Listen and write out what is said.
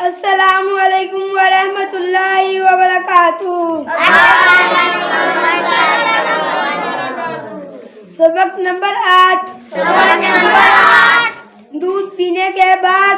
السلام علیکم ورحمۃ اللہ وبرکاتہ۔ سبق نمبر 8۔ دودھ پینے کے بعد